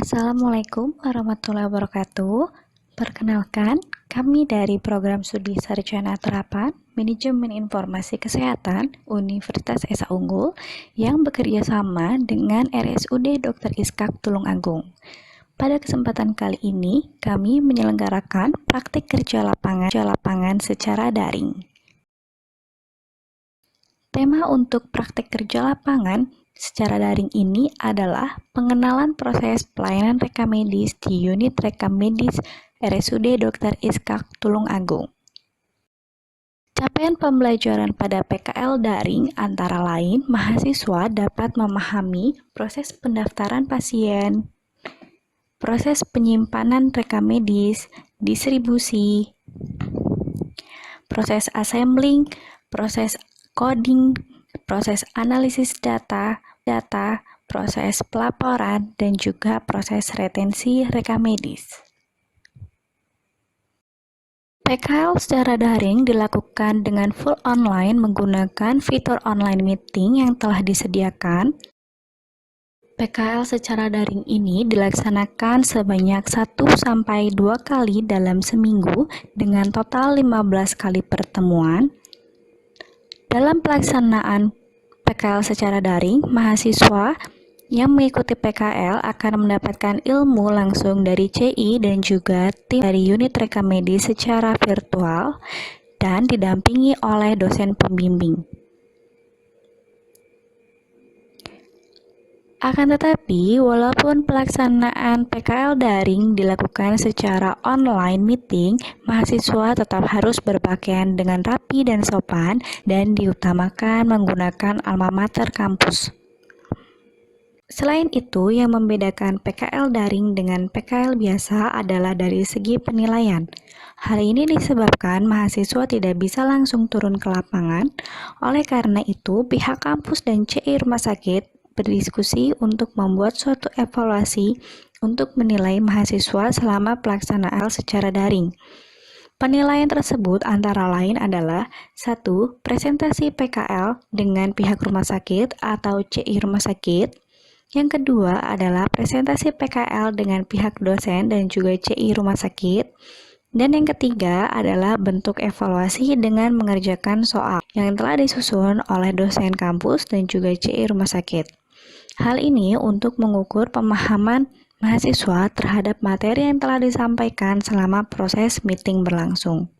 Assalamualaikum warahmatullahi wabarakatuh. Perkenalkan, kami dari Program Studi Sarjana Terapan Manajemen Informasi Kesehatan Universitas Esa Unggul yang bekerja sama dengan RSUD Dr. Iskak Tulungagung. Pada kesempatan kali ini, kami menyelenggarakan praktik kerja lapangan secara daring. Tema untuk praktik kerja lapangan secara daring ini adalah pengenalan proses pelayanan rekam medis di unit rekam medis RSUD Dr. Iskak Tulungagung. Capaian pembelajaran pada PKL daring antara lain mahasiswa dapat memahami proses pendaftaran pasien, proses penyimpanan rekam medis, distribusi, proses assembling, proses coding, proses analisis data, proses pelaporan, dan juga proses retensi rekam medis. PKL secara daring dilakukan dengan full online menggunakan fitur online meeting yang telah disediakan. PKL secara daring ini dilaksanakan sebanyak 1-2 kali dalam seminggu dengan total 15 kali pertemuan. Dalam pelaksanaan PKL secara daring, mahasiswa yang mengikuti PKL akan mendapatkan ilmu langsung dari CI dan juga tim dari unit rekam medis secara virtual dan didampingi oleh dosen pembimbing. Akan tetapi, walaupun pelaksanaan PKL daring dilakukan secara online meeting, mahasiswa tetap harus berpakaian dengan rapi dan sopan dan diutamakan menggunakan alma mater kampus. Selain itu, yang membedakan PKL daring dengan PKL biasa adalah dari segi penilaian. Hal ini disebabkan mahasiswa tidak bisa langsung turun ke lapangan, oleh karena itu pihak kampus dan CI rumah sakit berdiskusi untuk membuat suatu evaluasi untuk menilai mahasiswa selama pelaksanaan secara daring. Penilaian tersebut antara lain adalah 1. Presentasi PKL dengan pihak rumah sakit atau CI rumah sakit. Yang kedua adalah presentasi PKL dengan pihak dosen dan juga CI rumah sakit. Dan yang ketiga adalah bentuk evaluasi dengan mengerjakan soal yang telah disusun oleh dosen kampus dan juga CI rumah sakit. Hal ini untuk mengukur pemahaman mahasiswa terhadap materi yang telah disampaikan selama proses meeting berlangsung.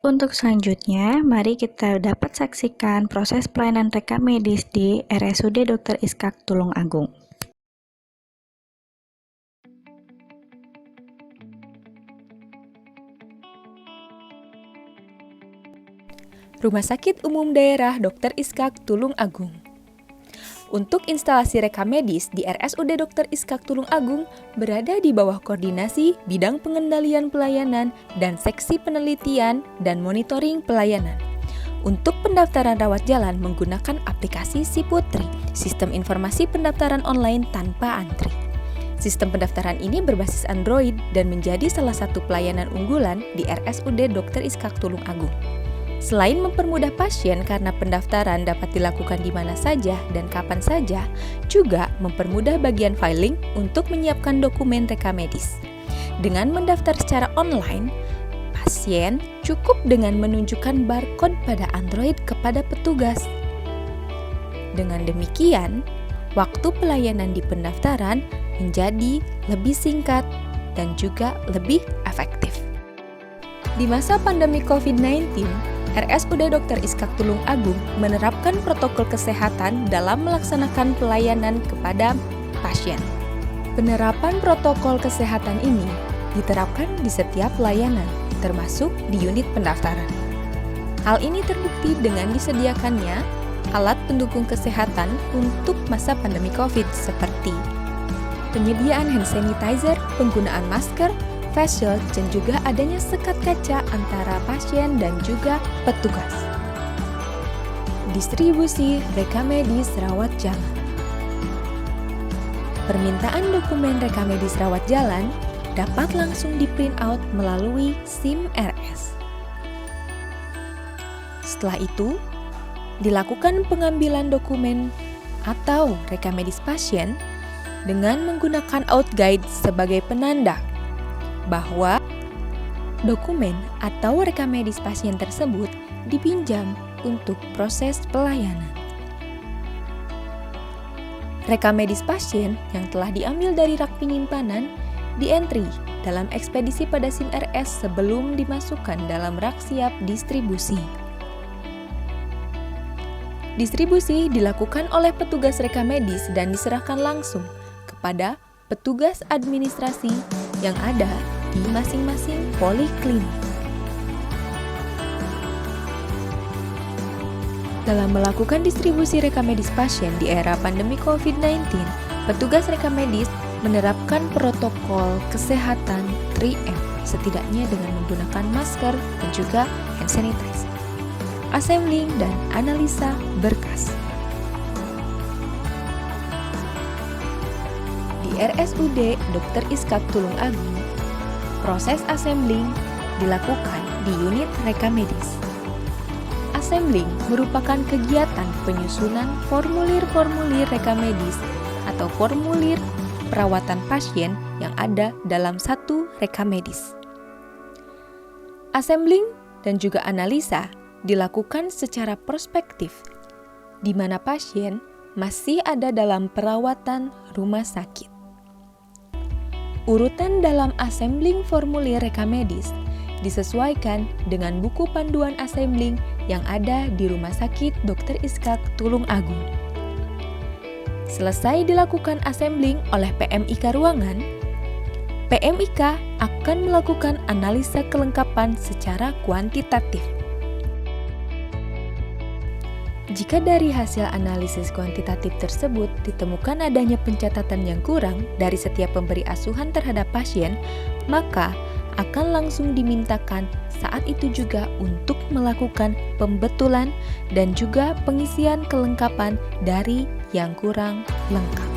Untuk selanjutnya, mari kita dapat saksikan proses pelayanan rekam medis di RSUD Dr. Iskak Tulungagung. Rumah Sakit Umum Daerah Dr. Iskak Tulungagung. Untuk instalasi rekam medis di RSUD Dr. Iskak Tulungagung berada di bawah koordinasi bidang pengendalian pelayanan dan seksi penelitian dan monitoring pelayanan. Untuk pendaftaran rawat jalan menggunakan aplikasi SiPutri, sistem informasi pendaftaran online tanpa antri. Sistem pendaftaran ini berbasis Android dan menjadi salah satu pelayanan unggulan di RSUD Dr. Iskak Tulungagung. Selain mempermudah pasien karena pendaftaran dapat dilakukan di mana saja dan kapan saja, juga mempermudah bagian filing untuk menyiapkan dokumen rekam medis. Dengan mendaftar secara online, pasien cukup dengan menunjukkan barcode pada Android kepada petugas. Dengan demikian, waktu pelayanan di pendaftaran menjadi lebih singkat dan juga lebih efektif. Di masa pandemi COVID-19, RSUD Dr. Iskak Tulungagung menerapkan protokol kesehatan dalam melaksanakan pelayanan kepada pasien. Penerapan protokol kesehatan ini diterapkan di setiap layanan, termasuk di unit pendaftaran. Hal ini terbukti dengan disediakannya alat pendukung kesehatan untuk masa pandemi COVID seperti penyediaan hand sanitizer, penggunaan masker, face shield, dan juga adanya sekat kaca antara pasien dan juga petugas. Distribusi rekam medis rawat jalan. Permintaan dokumen rekam medis rawat jalan dapat langsung di-print out melalui SIM RS. Setelah itu, dilakukan pengambilan dokumen atau rekam medis pasien dengan menggunakan outguide sebagai penanda bahwa dokumen atau rekam medis pasien tersebut dipinjam untuk proses pelayanan. Rekam medis pasien yang telah diambil dari rak penyimpanan di-entry dalam ekspedisi pada SIM RS sebelum dimasukkan dalam rak siap distribusi. Distribusi dilakukan oleh petugas rekam medis dan diserahkan langsung kepada petugas administrasi yang ada di masing-masing poliklinik. Dalam melakukan distribusi rekam medis pasien di era pandemi COVID-19, petugas rekam medis menerapkan protokol kesehatan 3M, setidaknya dengan menggunakan masker dan juga hand sanitizer, assembling dan analisa berkas. Di RSUD Dr. Iskak Tulung Agung, proses assembling dilakukan di unit rekam medis. Assembling merupakan kegiatan penyusunan formulir-formulir rekam medis atau formulir perawatan pasien yang ada dalam satu rekam medis. Assembling dan juga analisa dilakukan secara prospektif, di mana pasien masih ada dalam perawatan rumah sakit. Urutan dalam assembling formulir rekam medis disesuaikan dengan buku panduan assembling yang ada di Rumah Sakit Dr. Iskak Tulung Agung. Selesai dilakukan assembling oleh PMIK ruangan, PMIK akan melakukan analisa kelengkapan secara kuantitatif. Jika dari hasil analisis kuantitatif tersebut ditemukan adanya pencatatan yang kurang dari setiap pemberi asuhan terhadap pasien, maka akan langsung dimintakan saat itu juga untuk melakukan pembetulan dan juga pengisian kelengkapan dari yang kurang lengkap.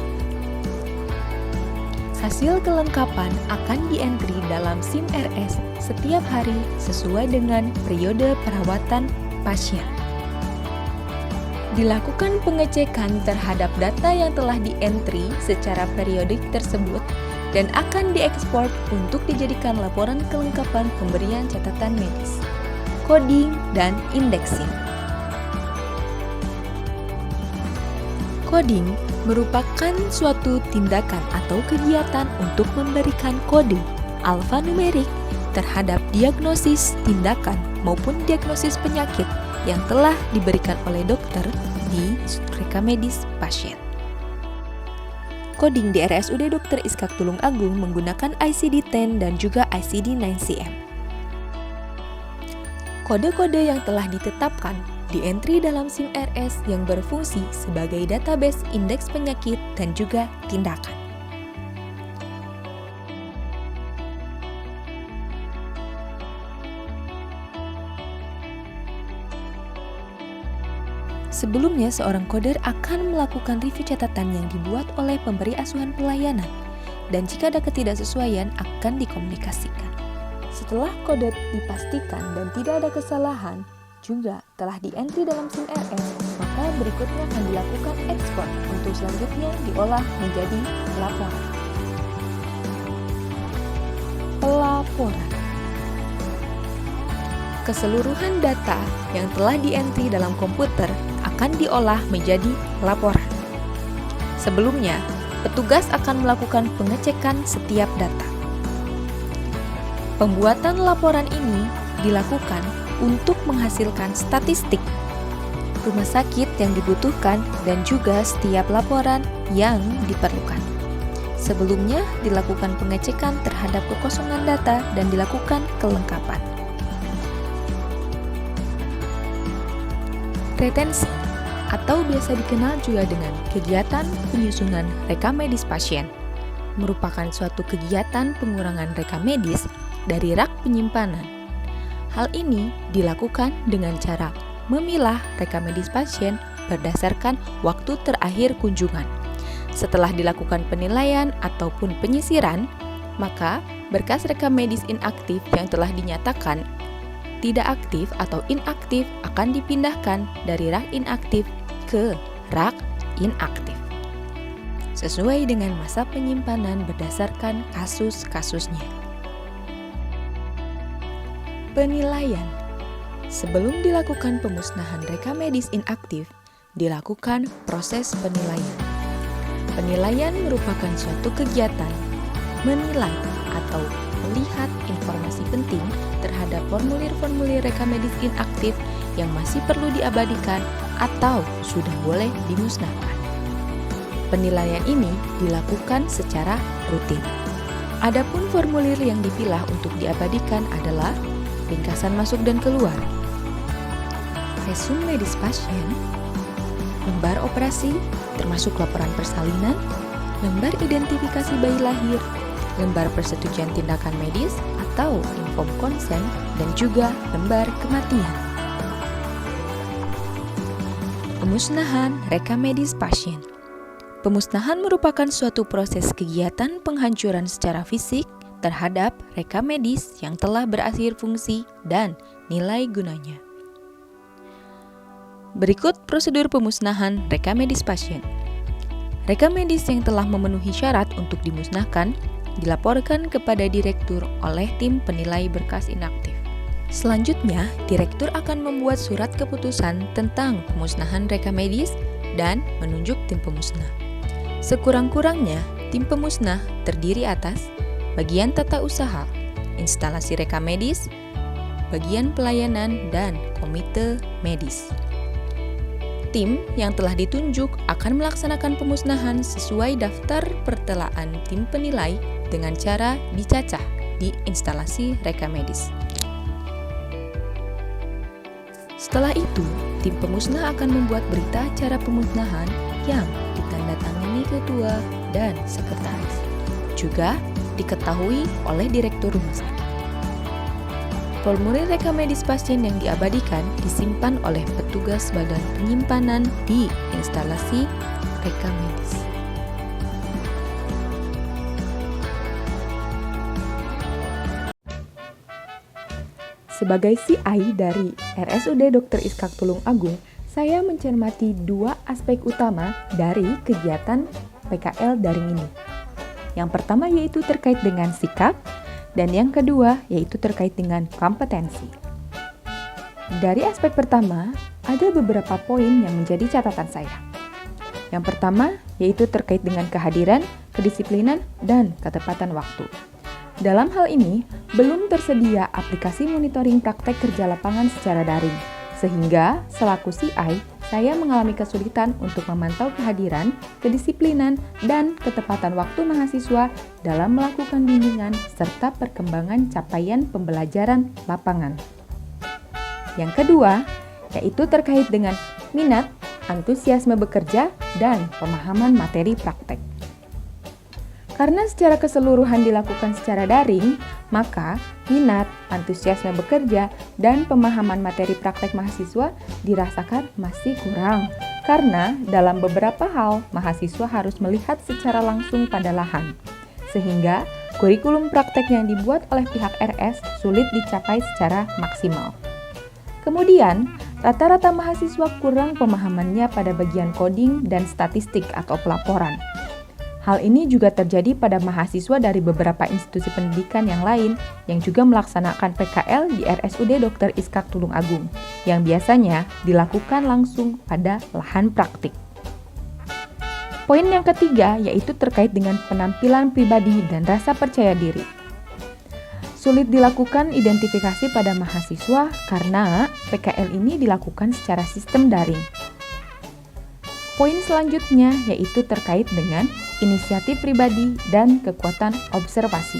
Hasil kelengkapan akan di-entry dalam SIM RS setiap hari sesuai dengan periode perawatan pasien. Dilakukan pengecekan terhadap data yang telah di-entry secara periodik tersebut dan akan diekspor untuk dijadikan laporan kelengkapan pemberian catatan medis, coding, dan indexing. Coding merupakan suatu tindakan atau kegiatan untuk memberikan kode alfanumerik terhadap diagnosis tindakan maupun diagnosis penyakit yang telah diberikan oleh dokter di rekam medis pasien. Coding di RSUD Dr. Iskak Tulung Agung menggunakan ICD-10 dan juga ICD-9CM. Kode-kode yang telah ditetapkan di-entry dalam SIM RS yang berfungsi sebagai database indeks penyakit dan juga tindakan. Sebelumnya, seorang coder akan melakukan review catatan yang dibuat oleh pemberi asuhan pelayanan, dan jika ada ketidaksesuaian akan dikomunikasikan. Setelah kode dipastikan dan tidak ada kesalahan, juga telah di-entry dalam SIM RS, maka berikutnya akan dilakukan ekspor untuk selanjutnya diolah menjadi laporan. Pelaporan. Keseluruhan data yang telah di-entry dalam komputer akan diolah menjadi laporan. Sebelumnya, petugas akan melakukan pengecekan setiap data. Pembuatan laporan ini dilakukan untuk menghasilkan statistik rumah sakit yang dibutuhkan dan juga setiap laporan yang diperlukan. Sebelumnya, dilakukan pengecekan terhadap kekosongan data dan dilakukan kelengkapan. Retensi atau biasa dikenal juga dengan kegiatan penyusunan rekam medis pasien merupakan suatu kegiatan pengurangan rekam medis dari rak penyimpanan. Hal ini dilakukan dengan cara memilah rekam medis pasien berdasarkan waktu terakhir kunjungan. Setelah dilakukan penilaian ataupun penyisiran, maka berkas rekam medis inaktif yang telah dinyatakan tidak aktif atau inaktif akan dipindahkan dari rak inaktif ke rak inaktif. sesuai dengan masa penyimpanan berdasarkan kasus-kasusnya. Penilaian. Sebelum dilakukan pemusnahan rekam medis inaktif, dilakukan proses penilaian. Penilaian merupakan suatu kegiatan menilai atau melihat informasi penting terhadap formulir-formulir rekam medis inaktif yang masih perlu diabadikan atau sudah boleh dimusnahkan. Penilaian ini dilakukan secara rutin. Adapun formulir yang dipilah untuk diabadikan adalah ringkasan masuk dan keluar, resume medis pasien, lembar operasi termasuk laporan persalinan, lembar identifikasi bayi lahir, lembar persetujuan tindakan medis atau inform konsen, dan juga lembar kematian. Pemusnahan rekam medis pasien. Pemusnahan merupakan suatu proses kegiatan penghancuran secara fisik terhadap rekam medis yang telah berakhir fungsi dan nilai gunanya. Berikut prosedur pemusnahan rekam medis pasien. Rekam medis yang telah memenuhi syarat untuk dimusnahkan dilaporkan kepada direktur oleh tim penilai berkas inaktif. Selanjutnya, direktur akan membuat surat keputusan tentang pemusnahan rekam medis dan menunjuk tim pemusnah. Sekurang-kurangnya, tim pemusnah terdiri atas bagian tata usaha, instalasi rekam medis, bagian pelayanan, dan komite medis. Tim yang telah ditunjuk akan melaksanakan pemusnahan sesuai daftar pertelaan tim penilai dengan cara dicacah di instalasi rekam medis. Setelah itu, tim pemusnah akan membuat berita acara pemusnahan yang ditandatangani ketua dan sekretaris. Juga diketahui oleh direktur rumah sakit. Formulir rekam medis pasien yang diabadikan disimpan oleh petugas badan penyimpanan di instalasi rekam medis. Sebagai CI dari RSUD Dr. Iskak Tulung Agung, saya mencermati dua aspek utama dari kegiatan PKL daring ini. Yang pertama yaitu terkait dengan sikap, dan yang kedua yaitu terkait dengan kompetensi. Dari aspek pertama, ada beberapa poin yang menjadi catatan saya. Yang pertama yaitu terkait dengan kehadiran, kedisiplinan, dan ketepatan waktu. Dalam hal ini, belum tersedia aplikasi monitoring praktek kerja lapangan secara daring, sehingga selaku CI, saya mengalami kesulitan untuk memantau kehadiran, kedisiplinan, dan ketepatan waktu mahasiswa dalam melakukan bimbingan serta perkembangan capaian pembelajaran lapangan. Yang kedua, yaitu terkait dengan minat, antusiasme bekerja, dan pemahaman materi praktek. Karena secara keseluruhan dilakukan secara daring, maka minat, antusiasme bekerja, dan pemahaman materi praktek mahasiswa dirasakan masih kurang. Karena dalam beberapa hal, mahasiswa harus melihat secara langsung pada lahan. Sehingga kurikulum praktek yang dibuat oleh pihak RS sulit dicapai secara maksimal. Kemudian, rata-rata mahasiswa kurang pemahamannya pada bagian coding dan statistik atau pelaporan. Hal ini juga terjadi pada mahasiswa dari beberapa institusi pendidikan yang lain yang juga melaksanakan PKL di RSUD Dr. Iskak Tulung Agung, yang biasanya dilakukan langsung pada lahan praktik. Poin yang ketiga yaitu terkait dengan penampilan pribadi dan rasa percaya diri. Sulit dilakukan identifikasi pada mahasiswa karena PKL ini dilakukan secara sistem daring. Poin selanjutnya yaitu terkait dengan inisiatif pribadi dan kekuatan observasi.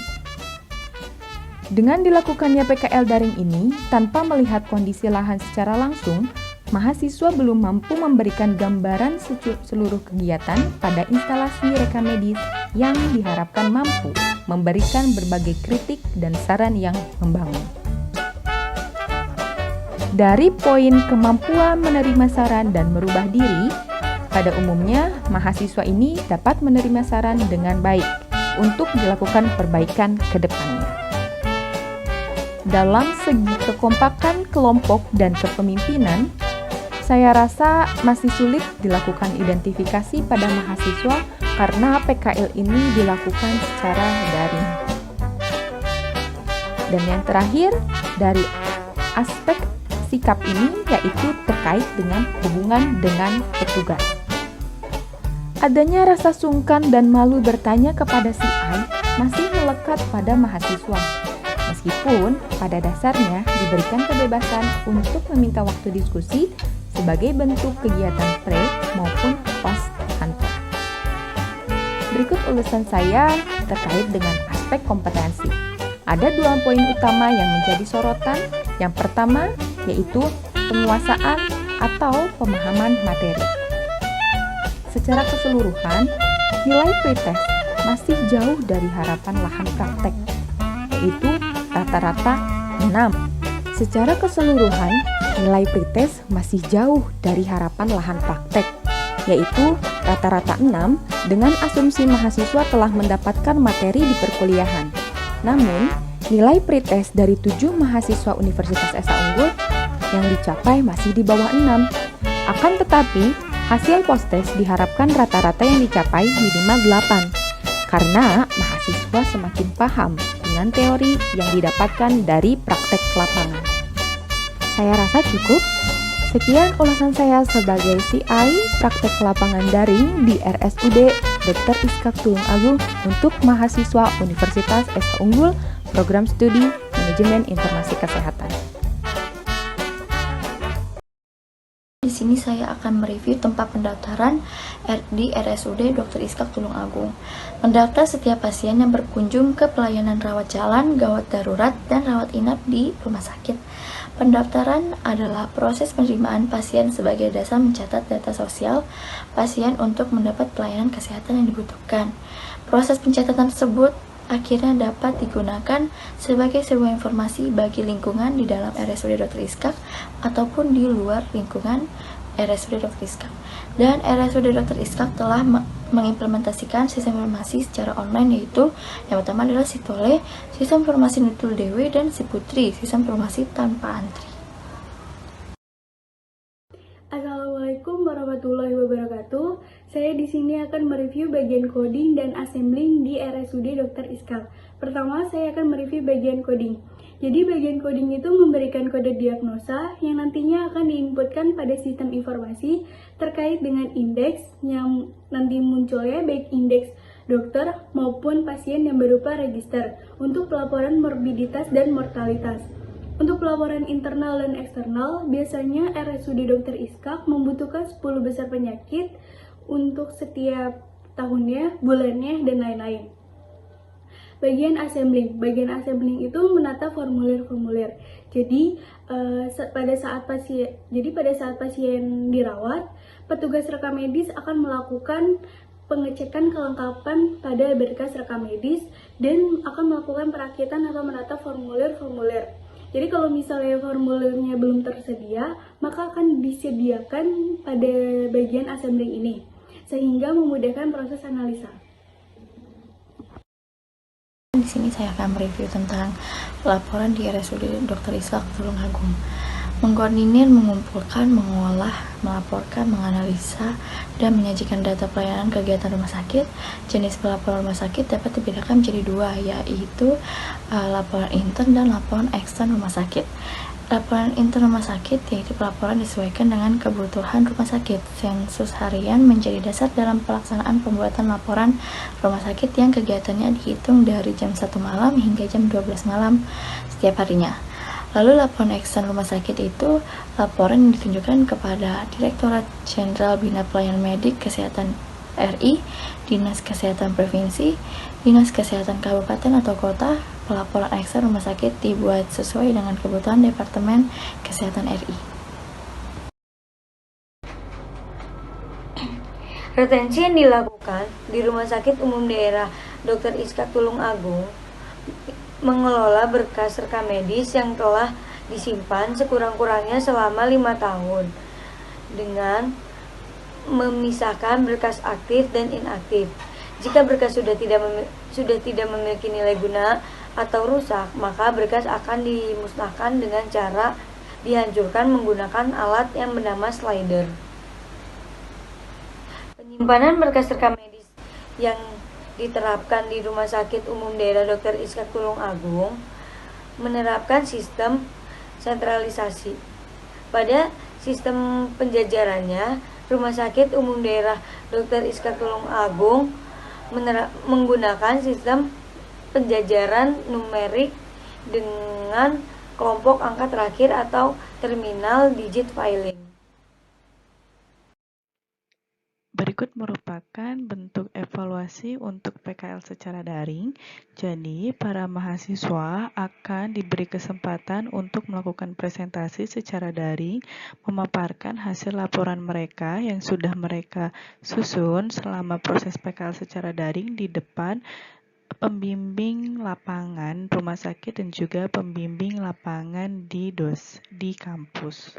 Dengan dilakukannya PKL daring ini, tanpa melihat kondisi lahan secara langsung, mahasiswa belum mampu memberikan gambaran seluruh kegiatan pada instalasi rekam medis yang diharapkan mampu memberikan berbagai kritik dan saran yang membangun. Dari poin kemampuan menerima saran dan merubah diri, pada umumnya, mahasiswa ini dapat menerima saran dengan baik untuk dilakukan perbaikan ke depannya. Dalam segi kekompakan kelompok dan kepemimpinan, saya rasa masih sulit dilakukan identifikasi pada mahasiswa karena PKL ini dilakukan secara daring. Dan yang terakhir, dari aspek sikap ini yaitu terkait dengan hubungan dengan petugas. Adanya rasa sungkan dan malu bertanya kepada si A masih melekat pada mahasiswa. Meskipun pada dasarnya diberikan kebebasan untuk meminta waktu diskusi sebagai bentuk kegiatan pre maupun post kantor. Berikut ulasan saya terkait dengan aspek kompetensi. Ada 2 poin utama yang menjadi sorotan. Yang pertama yaitu penguasaan atau pemahaman materi. Secara keseluruhan, nilai pretest masih jauh dari harapan lahan praktek, yaitu rata-rata 6. Secara keseluruhan, nilai pretest masih jauh dari harapan lahan praktek, yaitu rata-rata 6 dengan asumsi mahasiswa telah mendapatkan materi di perkuliahan. Namun, nilai pretest dari 7 mahasiswa Universitas Esa Unggul yang dicapai masih di bawah 6. Akan tetapi, hasil post-test diharapkan rata-rata yang dicapai minimal 8, karena mahasiswa semakin paham dengan teori yang didapatkan dari praktek lapangan. Saya rasa cukup. Sekian ulasan saya sebagai CI praktek lapangan daring di RSUD Dr. Iskak Tulung Agung untuk mahasiswa Universitas Esa Unggul Program Studi Manajemen Informasi Kesehatan. Di sini saya akan mereview tempat pendaftaran di RSUD Dr. Iskak Tulung Agung. Mendaftar setiap pasien yang berkunjung ke pelayanan rawat jalan, gawat darurat, dan rawat inap di rumah sakit. Pendaftaran adalah proses penerimaan pasien sebagai dasar mencatat data sosial pasien untuk mendapat pelayanan kesehatan yang dibutuhkan. Proses pencatatan tersebut akhirnya dapat digunakan sebagai sebuah informasi bagi lingkungan di dalam RSUD Dr. Iskak ataupun di luar lingkungan RSUD Dr. Iskak. Dan RSUD Dr. Iskak telah mengimplementasikan sistem informasi secara online, yaitu yang pertama adalah Sitole, sistem informasi Nutul Dewi, dan Siputri, sistem informasi tanpa antri. Assalamualaikum warahmatullahi wabarakatuh. Saya di sini akan mereview bagian coding dan assembling di RSUD Dr. Iskak. Pertama, saya akan mereview bagian coding. Jadi bagian coding itu memberikan kode diagnosa yang nantinya akan diinputkan pada sistem informasi terkait dengan indeks yang nanti munculnya, baik indeks dokter maupun pasien yang berupa register untuk pelaporan morbiditas dan mortalitas. Untuk pelaporan internal dan eksternal, biasanya RSUD Dr. Iskak membutuhkan 10 besar penyakit untuk setiap tahunnya, bulannya, dan lain-lain. Bagian assembling itu menata formulir-formulir. Jadi pada saat pasien dirawat, petugas rekam medis akan melakukan pengecekan kelengkapan pada berkas rekam medis dan akan melakukan perakitan atau menata formulir-formulir. Jadi kalau misalnya formulirnya belum tersedia, maka akan disediakan pada bagian assembling ini, sehingga memudahkan proses analisa. Di sini saya akan mereview tentang laporan di RSUD Dr. Iskak Tulung Agung. Mengkoordinir, mengumpulkan, mengolah, melaporkan, menganalisa, dan menyajikan data pelayanan kegiatan rumah sakit. Jenis pelaporan rumah sakit dapat dibedakan menjadi 2, yaitu laporan intern dan laporan ekstern rumah sakit. Laporan intern rumah sakit yaitu pelaporan disesuaikan dengan kebutuhan rumah sakit. Sensus harian menjadi dasar dalam pelaksanaan pembuatan laporan rumah sakit yang kegiatannya dihitung dari jam 1 malam hingga jam 12 malam setiap harinya. Lalu laporan ekstern rumah sakit itu laporan yang ditunjukkan kepada Direktorat Jenderal Bina Pelayanan Medik Kesehatan RI, Dinas Kesehatan Provinsi, Dinas Kesehatan Kabupaten atau Kota. Pelaporan ekstern rumah sakit dibuat sesuai dengan kebutuhan Departemen Kesehatan RI. Retensi yang dilakukan di Rumah Sakit Umum Daerah Dr. Iskak Tulung Agung mengelola berkas rekam medis yang telah disimpan sekurang-kurangnya selama 5 tahun dengan memisahkan berkas aktif dan inaktif. Jika berkas sudah tidak memiliki nilai guna atau rusak, maka berkas akan dimusnahkan dengan cara dihancurkan menggunakan alat yang bernama slider. Penyimpanan berkas rekam medis yang diterapkan di Rumah Sakit Umum Daerah Dr. Iskak Tulung Agung menerapkan sistem sentralisasi. Pada sistem penjajarannya, Rumah Sakit Umum Daerah Dr. Iskak Tulung Agung menggunakan sistem penjajaran numerik dengan kelompok angka terakhir atau terminal digit filing. Berikut merupakan bentuk evaluasi untuk PKL secara daring. Jadi, para mahasiswa akan diberi kesempatan untuk melakukan presentasi secara daring, memaparkan hasil laporan mereka yang sudah mereka susun selama proses PKL secara daring di depan pembimbing lapangan rumah sakit dan juga pembimbing lapangan di kampus.